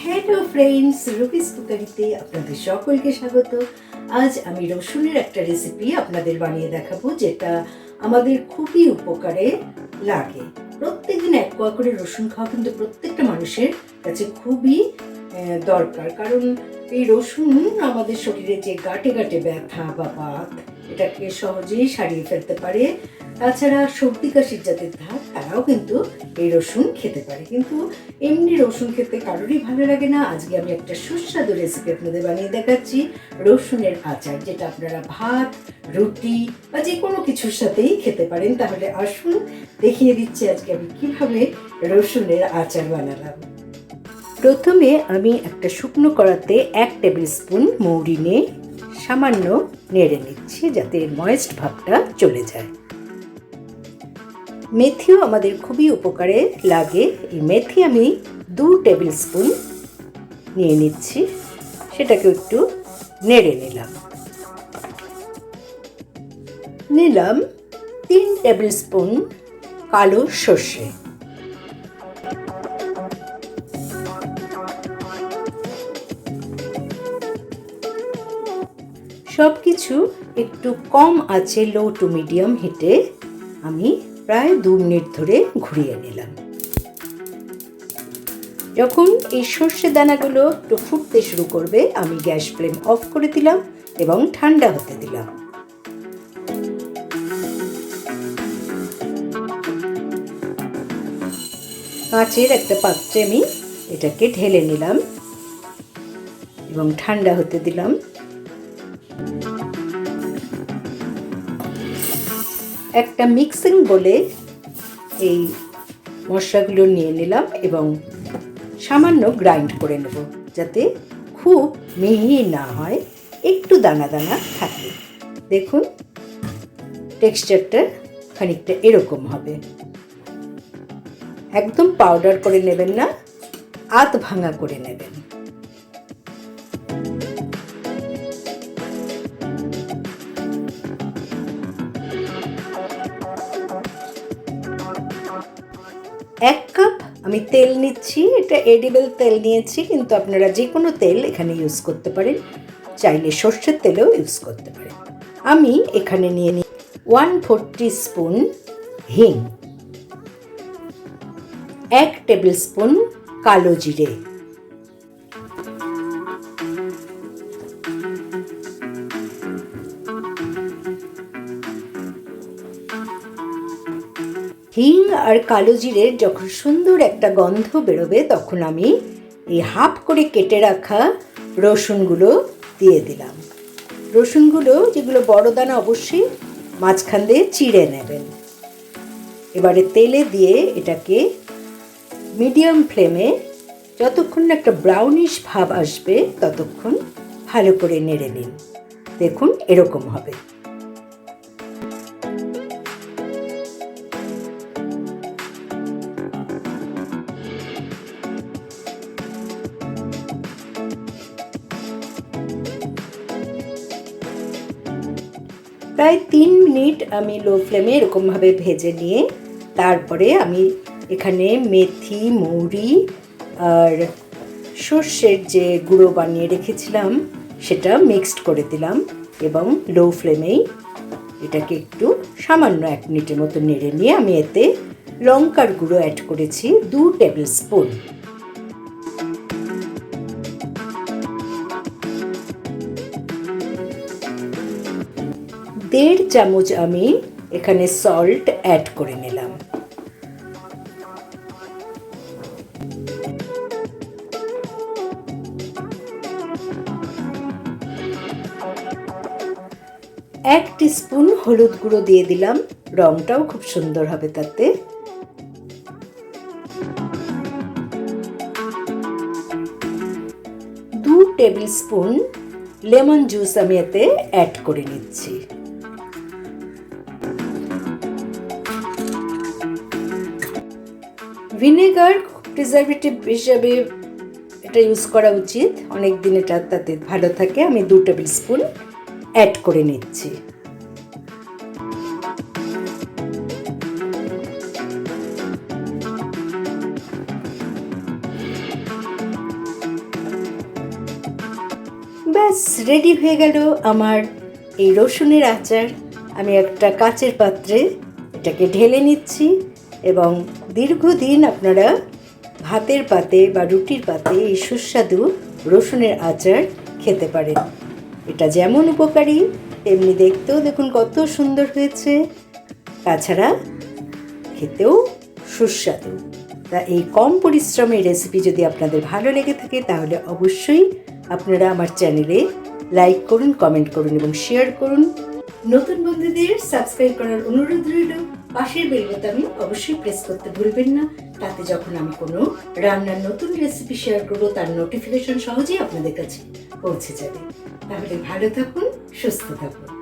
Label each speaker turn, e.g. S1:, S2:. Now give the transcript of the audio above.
S1: Hello friends, রুবিস কুকারিতে আপনাদের সকলকে স্বাগত। আজ আমি রসুনের একটা রেসিপি আপনাদের বানিয়ে দেখাবো, যেটা আমাদের খুবই উপকারে লাগে। প্রত্যেকদিন এক কোয়া করে রসুন খাওয়া কিন্তু প্রত্যেকটা মানুষের কাছে খুবই দরকার, কারণ এই রসুন আমাদের শরীরে যে গাঁটে গাঁটে ব্যথা বা বাত, এটাকে সহজেই সারিয়ে ফেলতে পারে। তাছাড়া সর্দি কাশির যাদের ধাত, তারাও কিন্তু এই রসুন খেতে পারে। কিন্তু এমনি রসুন খেতে কারোরই ভালো লাগে না। আজকে আমি একটা সুস্বাদু রেসিপি আপনাদের বানিয়ে দেখাচ্ছি, রসুনের আচার, যেটা আপনারা ভাত, রুটি বা যে কোনো কিছুর সাথেই খেতে পারেন। তাহলে আসুন দেখিয়ে দিচ্ছি আজকে আমি কিভাবে রসুনের আচার বানালাম। প্রথমে আমি একটা শুকনো কড়াতে 1 টেবিল স্পুন মৌরি নিয়ে সামান্য নেড়ে নিচ্ছি, যাতে ময়েস্ট ভাবটা চলে যায়। মেথিও আমাদের খুবই উপকারে লাগে। এই মেথি আমি 2 টেবিল স্পুন নিয়ে নিচ্ছি, সেটাকে একটু নেড়ে নিলাম 3 টেবিল স্পুন কালো সর্ষে, সব কিছু একটু কম আছে, লো টু মিডিয়াম হিটে আমি প্রায় 2 মিনিট ধরে ঘুরিয়ে নিলাম। যখন এই সর্ষে দানাগুলো একটু ফুটতে শুরু করবে, আমি গ্যাস ফ্লেম অফ করে দিলাম এবং ঠান্ডা হতে দিলাম। কাঁচের একটা পাত্রে আমি এটাকে ঢেলে নিলাম এবং ঠান্ডা হতে দিলাম। একটা মিক্সিং বলে এই মশলাগুলো নিয়ে নিলাম এবং সামান্য গ্রাইন্ড করে নেব, যাতে খুব মিহি না হয়, একটু দানা দানা থাকে। দেখুন টেক্সচারটা খানিকটা এরকম হবে। একদম পাউডার করে নেবেন না, আধ ভাঙা করে নেবেন। এক কাপ আমি তেল নিচ্ছি, এটা এডিবল তেল নিয়েছি, কিন্তু আপনারা যে কোনো তেল এখানে ইউজ করতে পারেন, চাইলে সর্ষের তেলও ইউজ করতে পারেন। আমি এখানে নিয়ে নিই 1/4 টিস্পুন হিং, 1 টেবিল স্পুন কালো জিরে, হিং আর কালো জিরের যখন সুন্দর একটা গন্ধ বেরোবে, তখন আমি এই হাফ করে কেটে রাখা রসুনগুলো দিয়ে দিলাম। রসুনগুলো যেগুলো বড় দানা, অবশ্যই মাঝখান দিয়ে চিড়ে নেবেন। এবারে তেলে দিয়ে এটাকে মিডিয়াম ফ্লেমে যতক্ষণ না একটা ব্রাউনিশ ভাব আসবে, ততক্ষণ ভালো করে নেড়ে নিন। দেখুন এরকম হবে। প্রায় 3 মিনিট আমি লো ফ্লেমে এরকমভাবে ভেজে নিয়ে, তারপরে আমি এখানে মেথি, মৌরি আর সর্ষের যে গুঁড়ো বানিয়ে রেখেছিলাম, সেটা মিক্সড করে দিলাম এবং লো ফ্লেমেই এটাকে একটু সামান্য 1 মিনিটের মতো নেড়ে নিয়ে আমি এতে লঙ্কার গুঁড়ো অ্যাড করেছি 2 টেবিল স্পুন। দেড় চামচ আমি এখানে সল্ট অ্যাড করে নিলাম। এক টিস্পুন হলুদ গুঁড়ো দিয়ে দিলাম, রংটাও খুব সুন্দর হবে তাতে। 2 টেবিল স্পুন লেমন জুস আমি এতে অ্যাড করে নিচ্ছি। ভিনেগার প্রিজারভেটিভ হিসাবে এটা ইউজ করা উচিত, অনেক দিন এটা তাতে ভালো থাকে। আমি 2 টেবিল স্পুন অ্যাড করে নিচ্ছি। ব্যাস রেডি হয়ে গেল আমার এই রসুনের আচার। আমি একটা কাচের পাত্রে এটাকে ঢেলে নিচ্ছি এবং দীর্ঘদিন আপনারা ভাতের পাতে বা রুটির পাতে এই সুস্বাদু রসুনের আচার খেতে পারেন। এটা যেমন উপকারী তেমনি দেখতেও দেখুন কত সুন্দর হয়েছে, তাছাড়া খেতেও সুস্বাদু। তা এই কম পরিশ্রমের রেসিপি যদি আপনাদের ভালো লেগে থাকে তাহলে অবশ্যই আপনারা আমার চ্যানেলে লাইক করুন, কমেন্ট করুন এবং শেয়ার করুন। নতুন বন্ধুদের সাবস্ক্রাইব করার অনুরোধ রইল। পাশের বেল বোতামে অবশ্যই প্রেস করতে ভুলবেন না, তাতে যখন আমি কোনো রান্নার নতুন রেসিপি শেয়ার করবো তার নোটিফিকেশন সহজেই আপনাদের কাছে পৌঁছে যাবে। তাহলে ভালো থাকুন, সুস্থ থাকুন।